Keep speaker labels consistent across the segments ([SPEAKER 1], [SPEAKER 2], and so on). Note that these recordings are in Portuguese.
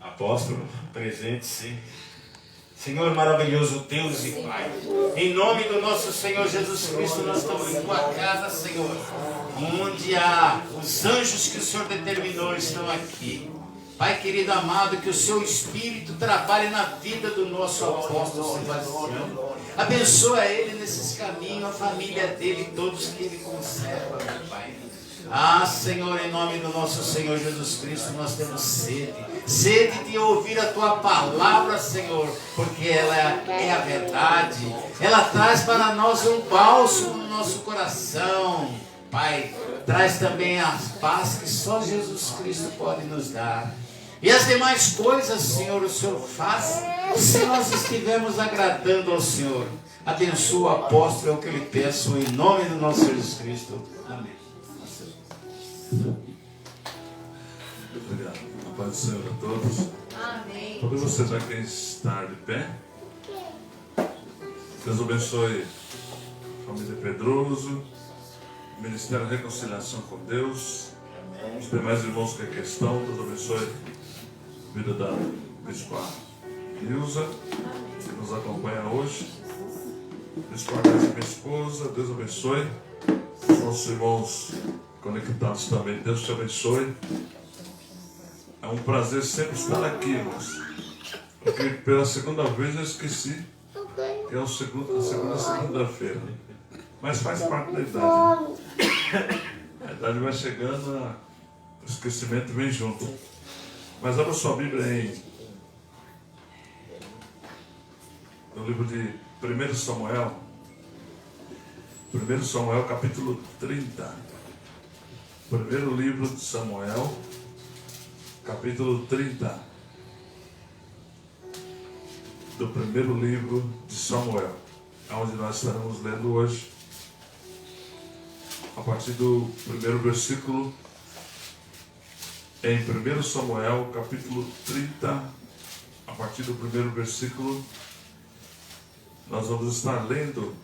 [SPEAKER 1] Apóstolo, presente-se. Senhor maravilhoso Deus e Pai, em nome do nosso Senhor Jesus Cristo, nós estamos em tua casa, Senhor, onde há os anjos que o Senhor determinou estão aqui. Pai querido amado, que o seu Espírito trabalhe na vida do nosso apóstolo Sebastião. Abençoa ele nesses caminhos, a família dele, todos que ele conserva, meu Pai. Ah, Senhor, em nome do nosso Senhor Jesus Cristo, nós temos sede de ouvir a tua palavra, Senhor, porque ela é a verdade. Ela traz para nós um bálsamo no nosso coração. Pai, traz também a paz que só Jesus Cristo pode nos dar. E as demais coisas, Senhor, o Senhor faz se nós estivermos agradando ao Senhor. Abençoa o apóstolo, é o que eu lhe peço, em nome do nosso Jesus Cristo. Amém.
[SPEAKER 2] Obrigado. A paz do Senhor a todos.
[SPEAKER 3] Amém.
[SPEAKER 2] Podemos você já quem estar de pé. Deus abençoe a família Pedroso, o Ministério da Reconciliação com Deus, os demais irmãos que aqui estão. Deus abençoe a vida da Bispa Ilza, que nos acompanha hoje. Bispa Ilza, minha esposa, Deus abençoe. Os nossos irmãos conectados também, Deus te abençoe. É um prazer sempre estar aqui, irmãos. Porque pela segunda vez eu esqueci que é a segunda segunda-feira. Mas faz parte da idade. A idade vai chegando, o esquecimento vem junto. Mas abra sua Bíblia no livro de 1 Samuel. 1 Samuel capítulo 30. Primeiro livro de Samuel, capítulo 30. Do primeiro livro de Samuel, onde nós estaremos lendo hoje, a partir do primeiro versículo, em 1 Samuel, capítulo 30, a partir do primeiro versículo, nós vamos estar lendo.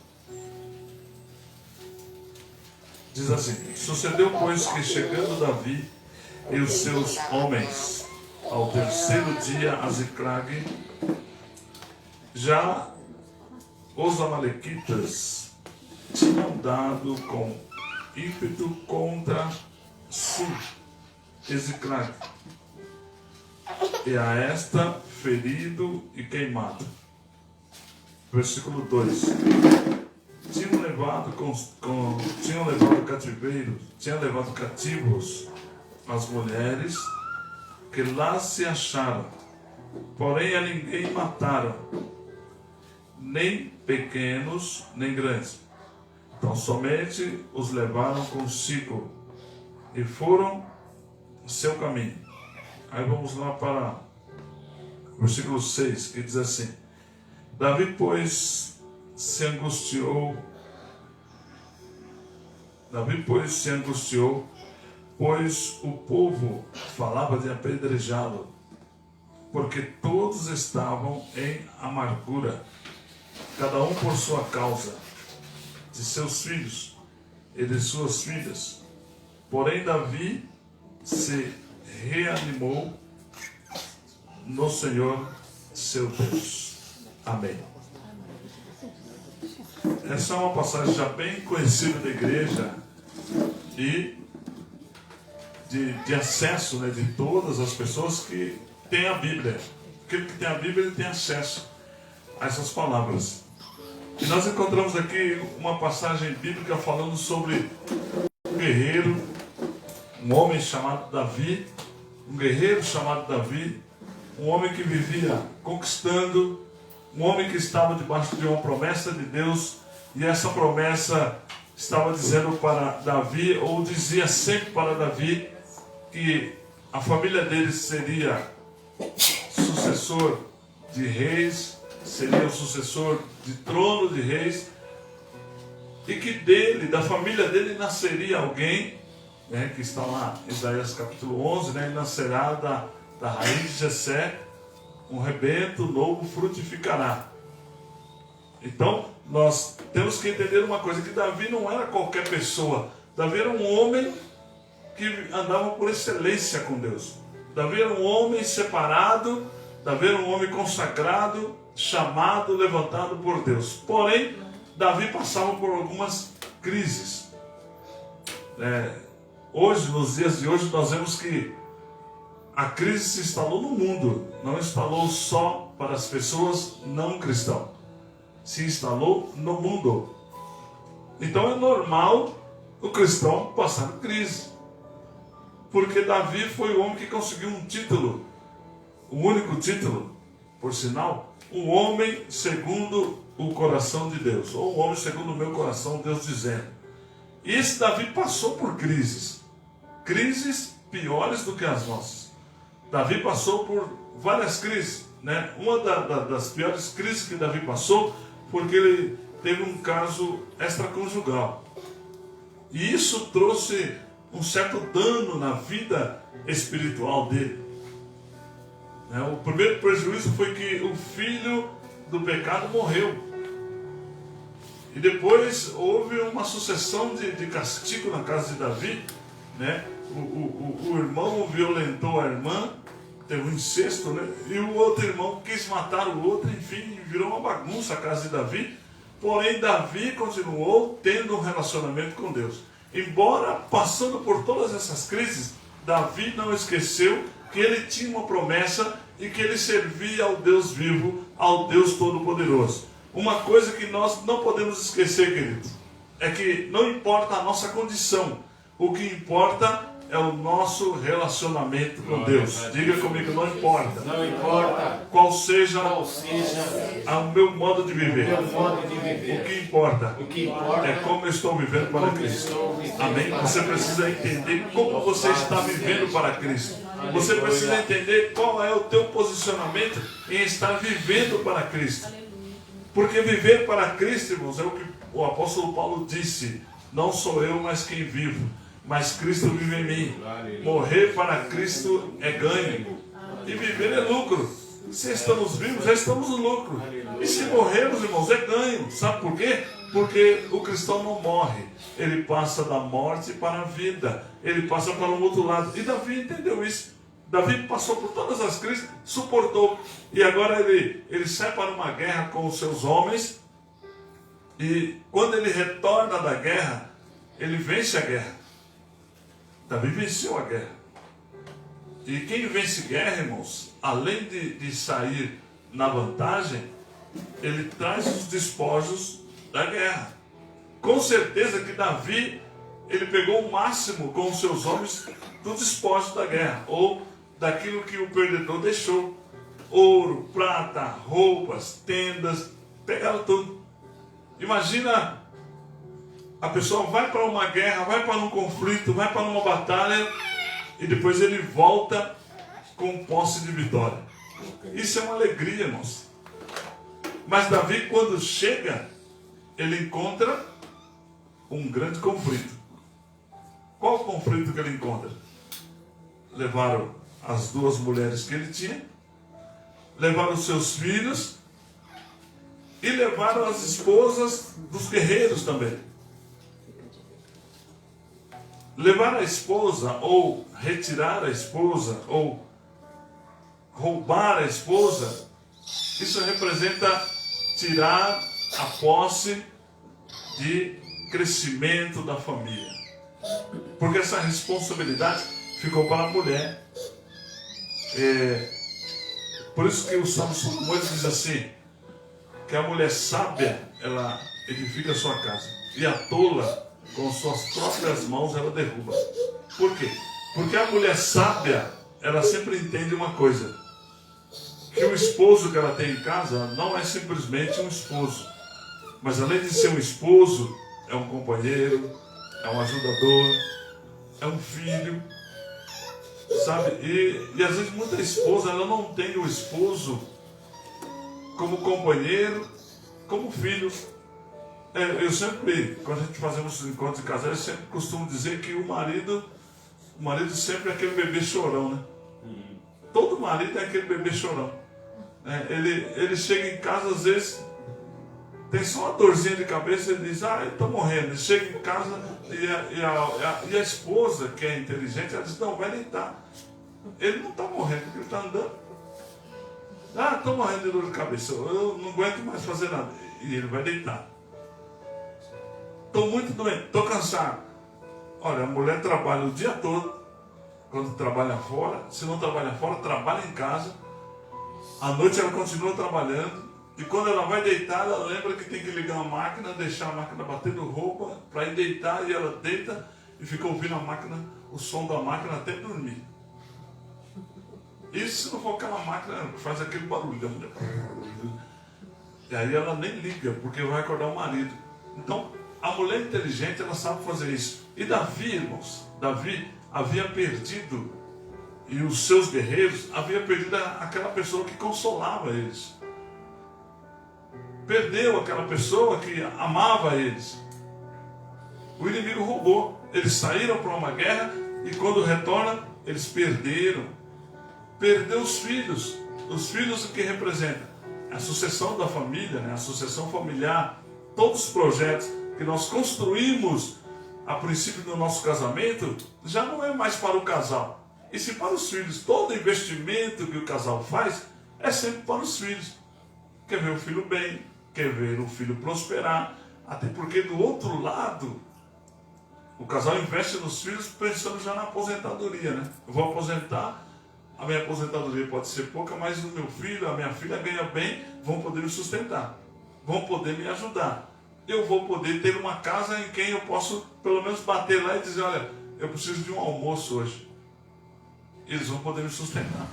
[SPEAKER 2] Diz assim: Sucedeu, pois, que chegando Davi e os seus homens ao terceiro dia a Ziclag, já os amalequitas tinham dado com ímpeto contra Ziclag, e a esta ferido e queimado. Versículo 2: Tinham levado cativos as mulheres que lá se acharam, porém a ninguém mataram, nem pequenos nem grandes. Então somente os levaram consigo e foram seu caminho. Aí vamos lá para o versículo 6, que diz assim: Davi, pois, se angustiou, pois o povo falava de apedrejá-lo, porque todos estavam em amargura, cada um por sua causa, de seus filhos e de suas filhas. Porém Davi se reanimou no Senhor seu Deus. Amém. Essa é uma passagem já bem conhecida da igreja e de acesso, né, de todas as pessoas que têm a Bíblia. Aquele que tem a Bíblia, ele tem acesso a essas palavras. E nós encontramos aqui uma passagem bíblica falando sobre um guerreiro, um homem chamado Davi, um guerreiro chamado Davi, um homem que vivia conquistando, um homem que estava debaixo de uma promessa de Deus, e essa promessa estava dizendo para Davi, ou dizia sempre para Davi, que a família dele seria sucessor de reis, seria o sucessor de trono de reis, e que dele, da família dele, nasceria alguém, né, que está lá em Isaías capítulo 11, né, ele nascerá da raiz de Jessé, um rebento novo frutificará. Então, nós temos que entender uma coisa, que Davi não era qualquer pessoa. Davi era um homem que andava por excelência com Deus. Davi era um homem separado, Davi era um homem consagrado, chamado, levantado por Deus. Porém, Davi passava por algumas crises. Hoje, nos dias de hoje, nós vemos que a crise se instalou no mundo, não instalou só para as pessoas não cristãs, se instalou no mundo. Então é normal o cristão passar por crise, porque Davi foi o homem que conseguiu um título, o único título, por sinal, um homem segundo o coração de Deus, ou um homem segundo o meu coração, Deus dizendo. E esse Davi passou por crises piores do que as nossas. Davi passou por várias crises, né? Uma das piores crises que Davi passou, porque ele teve um caso extraconjugal. E isso trouxe um certo dano na vida espiritual dele. O primeiro prejuízo foi que o filho do pecado morreu. E depois houve uma sucessão de castigo na casa de Davi, né? O irmão violentou a irmã, teve um incesto, né? E o outro irmão quis matar o outro, enfim, virou uma bagunça a casa de Davi. Porém, Davi continuou tendo um relacionamento com Deus. Embora passando por todas essas crises, Davi não esqueceu que ele tinha uma promessa e que ele servia ao Deus vivo, ao Deus Todo-Poderoso. Uma coisa que nós não podemos esquecer, queridos, é que não importa a nossa condição, o que importa é o nosso relacionamento com Deus. Diga comigo, não importa.
[SPEAKER 1] Não importa
[SPEAKER 2] qual seja o meu modo de viver. O que importa é como eu estou vivendo para Cristo. Amém? Você precisa entender como você está vivendo para Cristo. Você precisa entender qual é o teu posicionamento em estar vivendo para Cristo. Porque viver para Cristo, irmãos, é o que o apóstolo Paulo disse: não sou eu, mas quem vivo, mas Cristo vive em mim. Morrer para Cristo é ganho, e viver é lucro. Se estamos vivos, já estamos no lucro. E se morrermos, irmãos, é ganho. Sabe por quê? Porque o cristão não morre, ele passa da morte para a vida, ele passa para um outro lado. E Davi entendeu isso. Davi passou por todas as crises, suportou, e agora ele sai para uma guerra com os seus homens, e quando ele retorna da guerra, ele vence a guerra. Davi venceu a guerra. E quem vence guerra, irmãos, além de sair na vantagem, ele traz os despojos da guerra. Com certeza que Davi, ele pegou o máximo com os seus homens dos despojos da guerra, ou daquilo que o perdedor deixou. Ouro, prata, roupas, tendas, pegaram tudo. Imagina, a pessoa vai para uma guerra, vai para um conflito, vai para uma batalha, e depois ele volta com posse de vitória. Isso é uma alegria, irmãos. Mas Davi, quando chega, ele encontra um grande conflito. Qual o conflito que ele encontra? Levaram as duas mulheres que ele tinha, levaram os seus filhos e levaram as esposas dos guerreiros também. Levar a esposa, ou retirar a esposa, ou roubar a esposa, isso representa tirar a posse de crescimento da família. Porque essa responsabilidade ficou para a mulher. Por isso que o Salmo 1 diz assim, que a mulher sábia, ela edifica a sua casa, e a tola, com suas próprias mãos, ela derruba. Por quê? Porque a mulher sábia, ela sempre entende uma coisa, que o esposo que ela tem em casa não é simplesmente um esposo, mas além de ser um esposo, é um companheiro, é um ajudador, é um filho, sabe? E às vezes muita esposa, ela não tem o esposo como companheiro, como filho. Eu sempre, quando a gente fazemos encontros de casais, eu sempre costumo dizer que o marido sempre é aquele bebê chorão, né? Todo marido é aquele bebê chorão. Ele chega em casa, às vezes, tem só uma dorzinha de cabeça, ele diz, eu estou morrendo. Ele chega em casa e a esposa, que é inteligente, ela diz, não, vai deitar. Ele não está morrendo, porque ele está andando. Estou morrendo de dor de cabeça, eu não aguento mais fazer nada. E ele vai deitar. Estou muito doente, estou cansado. Olha, a mulher trabalha o dia todo, quando trabalha fora. Se não trabalha fora, trabalha em casa. À noite ela continua trabalhando. E quando ela vai deitar, ela lembra que tem que ligar a máquina, deixar a máquina batendo roupa, para ir deitar, e ela deita e fica ouvindo a máquina, o som da máquina até dormir. Isso se não for aquela máquina que faz aquele barulhão. E aí ela nem liga, porque vai acordar o marido. Então, a mulher inteligente, ela sabe fazer isso. E Davi, irmãos, Davi havia perdido, e os seus guerreiros haviam perdido aquela pessoa que consolava eles. Perdeu aquela pessoa que amava eles. O inimigo roubou. Eles saíram para uma guerra e quando retornam, eles perderam. Perdeu os filhos. Os filhos o que representa? A sucessão da família, né? A sucessão familiar. Todos os projetos que nós construímos a princípio do nosso casamento, já não é mais para o casal. E se para os filhos, todo investimento que o casal faz, é sempre para os filhos. Quer ver o filho bem, quer ver o filho prosperar, até porque do outro lado, o casal investe nos filhos pensando já na aposentadoria, né? Eu vou aposentar, a minha aposentadoria pode ser pouca, mas o meu filho, a minha filha ganha bem, vão poder me sustentar, vão poder me ajudar. Eu vou poder ter uma casa em quem eu posso pelo menos bater lá e dizer, olha, eu preciso de um almoço hoje. Eles vão poder me sustentar.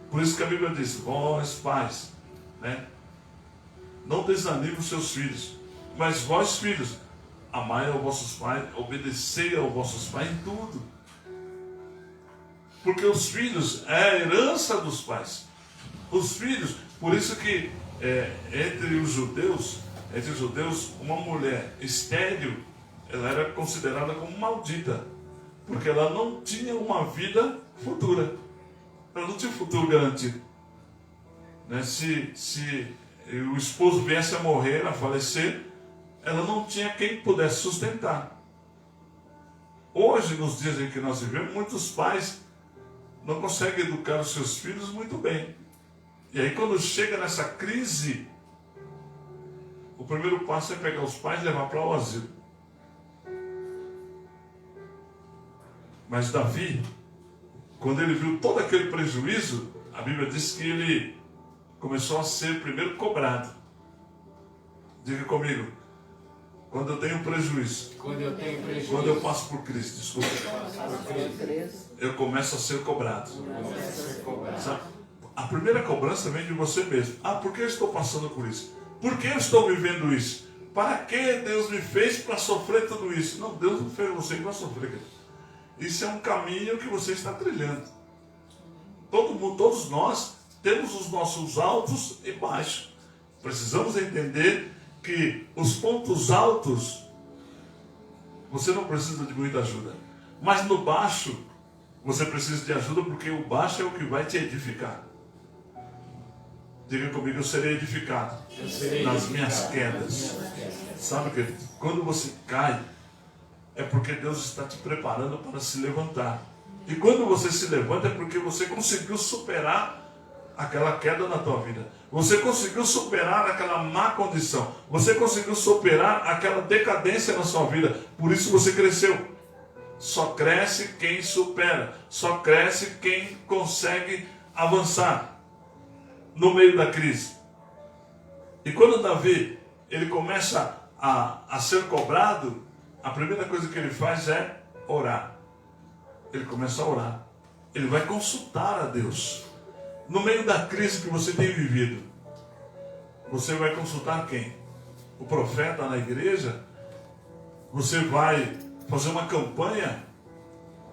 [SPEAKER 2] Por isso que a Bíblia diz, vós pais, né? Não desanime os seus filhos, mas vós filhos, amai aos vossos pais, obedecei aos vossos pais em tudo. Porque os filhos é a herança dos pais. Os filhos, por isso que entre os judeus, uma mulher estéril, ela era considerada como maldita, porque ela não tinha uma vida futura. Ela não tinha futuro garantido. Né? Se o esposo viesse a morrer, a falecer, ela não tinha quem pudesse sustentar. Hoje, nos dias em que nós vivemos, muitos pais não conseguem educar os seus filhos muito bem. E aí quando chega nessa crise, o primeiro passo é pegar os pais e levar para o asilo. Mas Davi, quando ele viu todo aquele prejuízo, a Bíblia diz que ele começou a ser primeiro cobrado. Diga comigo, quando eu tenho prejuízo, quando eu passo por Cristo, desculpa, eu começo a ser cobrado. Sabe? A primeira cobrança vem de você mesmo. Por que eu estou passando por isso? Por que eu estou vivendo isso? Para que Deus me fez para sofrer tudo isso? Não, Deus não fez você para sofrer. Isso é um caminho que você está trilhando. Todos nós temos os nossos altos e baixos. Precisamos entender que os pontos altos, você não precisa de muita ajuda. Mas no baixo, você precisa de ajuda, porque o baixo é o que vai te edificar. Diga comigo, eu serei edificado nas minhas quedas. Sabe, querido? Quando você cai, é porque Deus está te preparando para se levantar. E quando você se levanta, é porque você conseguiu superar aquela queda na tua vida. Você conseguiu superar aquela má condição. Você conseguiu superar aquela decadência na sua vida. Por isso você cresceu. Só cresce quem supera. Só cresce quem consegue avançar no meio da crise. E quando Davi ele começa a ser cobrado, a primeira coisa que ele faz é orar. Ele começa a orar. Ele vai consultar a Deus. No meio da crise que você tem vivido, você vai consultar quem? O profeta na igreja? Você vai fazer uma campanha?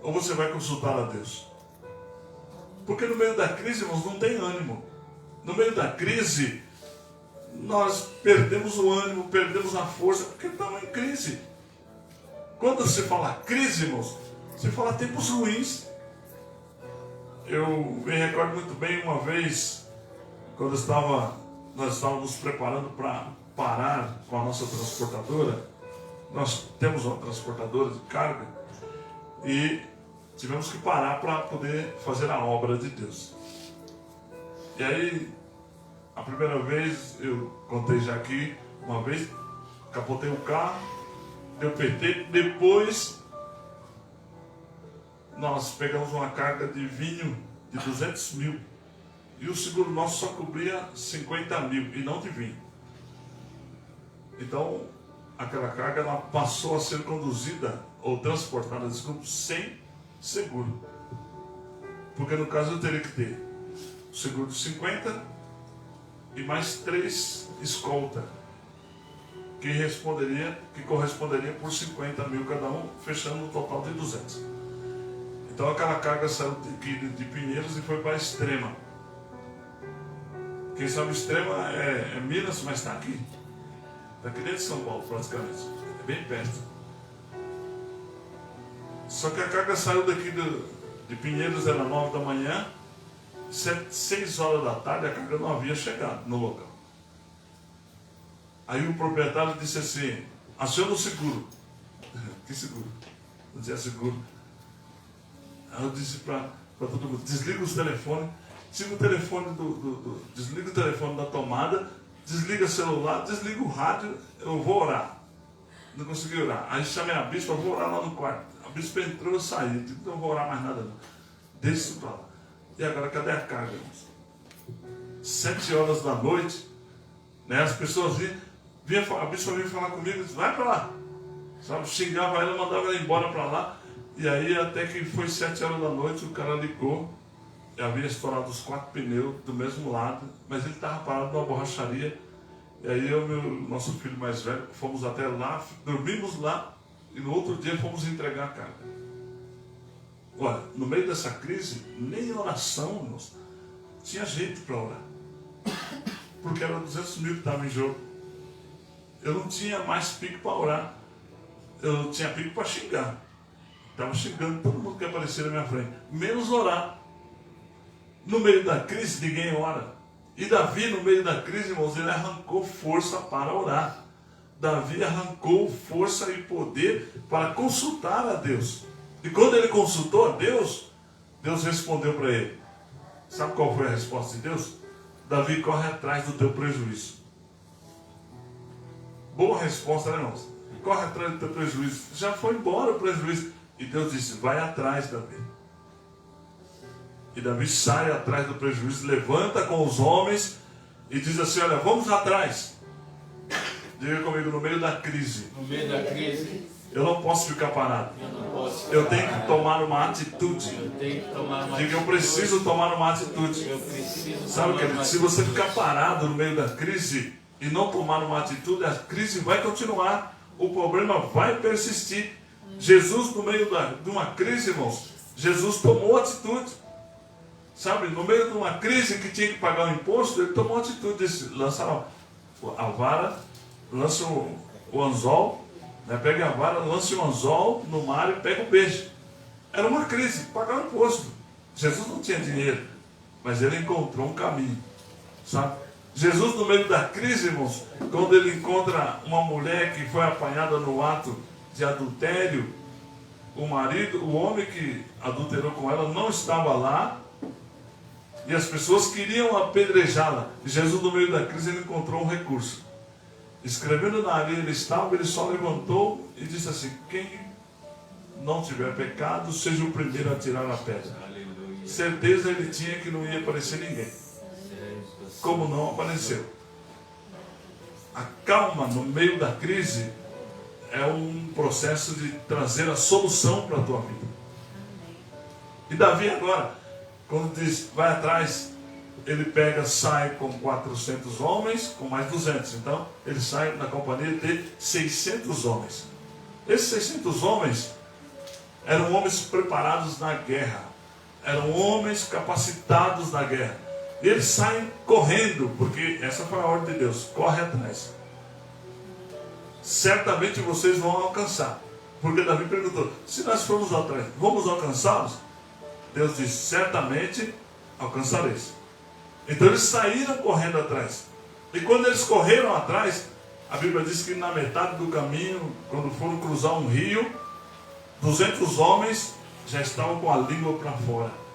[SPEAKER 2] Ou você vai consultar a Deus? Porque no meio da crise, irmãos, não tem ânimo. No meio da crise, nós perdemos o ânimo, perdemos a força, porque estamos em crise. Quando se fala crise, irmãos, você fala tempos ruins. Eu me recordo muito bem uma vez, quando nós estávamos preparando para parar com a nossa transportadora. Nós temos uma transportadora de carga e tivemos que parar para poder fazer a obra de Deus. E aí, a primeira vez, eu contei já aqui, uma vez, capotei o carro, deu PT, depois nós pegamos uma carga de vinho de 200 mil e o seguro nosso só cobria 50 mil e não de vinho. Então, aquela carga ela passou a ser conduzida ou transportada, desculpe, sem seguro. Porque no caso eu teria que ter o seguro de 50 e mais 3 escolta, que corresponderia por 50 mil cada um, fechando um total de 200. Então aquela carga saiu de Pinheiros e foi para Extrema. Quem sabe Extrema é Minas, mas está aqui. Está aqui dentro de São Paulo, praticamente. É bem perto. Só que a carga saiu daqui de Pinheiros, era 9 da manhã. 6 horas da tarde a carga não havia chegado no local. Aí o proprietário disse assim: aciona o seguro. Que seguro? Não tinha seguro. Aí eu disse para todo mundo: desliga os telefones, desliga o telefone da tomada, desliga o celular, desliga o rádio, eu vou orar. Não consegui orar. Aí chamei a bispa, vou orar lá no quarto. A bispa entrou, eu saí. Eu disse: não vou orar mais nada não. Deixa isso para lá. E agora cadê a carga, irmãos? 7 horas da noite, né, as pessoas a bispa vinha falar comigo e disse: vai para lá. Sabe, xingava ela, mandava ela embora para lá. E aí até que foi 7 horas da noite, o cara ligou. E havia estourado os 4 pneus do mesmo lado, mas ele estava parado numa borracharia. E aí eu e nosso filho mais velho fomos até lá, dormimos lá e no outro dia fomos entregar a carga. Olha, no meio dessa crise, nem oração, irmãos, tinha jeito para orar. Porque era 200 mil que estava em jogo. Eu não tinha mais pico para orar. Eu tinha pico para xingar. Estava xingando todo mundo que aparecia na minha frente. Menos orar. No meio da crise, ninguém ora. E Davi, no meio da crise, irmãos, ele arrancou força para orar. Davi arrancou força e poder para consultar a Deus. E quando ele consultou a Deus, Deus respondeu para ele. Sabe qual foi a resposta de Deus? Davi, corre atrás do teu prejuízo. Boa resposta, né, irmãos? Corre atrás do teu prejuízo. Já foi embora o prejuízo. E Deus disse: vai atrás, Davi. E Davi sai atrás do prejuízo, levanta com os homens e diz assim: olha, vamos atrás. Diga comigo: no meio da crise.
[SPEAKER 1] No meio da crise,
[SPEAKER 2] eu não posso ficar parado. Eu tenho que tomar uma atitude. Diga: eu preciso tomar uma atitude. Sabe, querido, se você ficar parado no meio da crise e não tomar uma atitude, a crise vai continuar. O problema vai persistir. Jesus, no meio de uma crise, irmãos, Jesus tomou atitude. Sabe, no meio de uma crise que tinha que pagar o imposto, ele tomou atitude. Disse: lança a vara, lança o anzol, né, pega a vara, lança o anzol no mar e pega o peixe. Era uma crise, pagar o imposto. Jesus não tinha dinheiro, mas ele encontrou um caminho. Sabe? Jesus, no meio da crise, irmãos, quando ele encontra uma mulher que foi apanhada no ato de adultério, o homem que adulterou com ela não estava lá, e as pessoas queriam apedrejá-la. E Jesus, no meio da crise, ele encontrou um recurso. Escrevendo na areia ele estava, ele só levantou e disse assim: quem não tiver pecado, seja o primeiro a tirar a pedra. Aleluia. Certeza ele tinha que não ia aparecer ninguém. Como não apareceu. A calma no meio da crise é um processo de trazer a solução para a tua vida. E Davi agora, quando diz vai atrás, ele sai com 400 homens, com mais 200. Então, ele sai na companhia de 600 homens. Esses 600 homens eram homens preparados na guerra. Eram homens capacitados na guerra. E eles saem correndo, porque essa foi a ordem de Deus: corre atrás. Certamente vocês vão alcançar. Porque Davi perguntou: se nós formos atrás, vamos alcançá-los? Deus disse: certamente alcançareis. Então eles saíram correndo atrás. E quando eles correram atrás, A Bíblia diz que na metade do caminho, quando foram cruzar um rio, 200 homens já estavam com a língua para fora.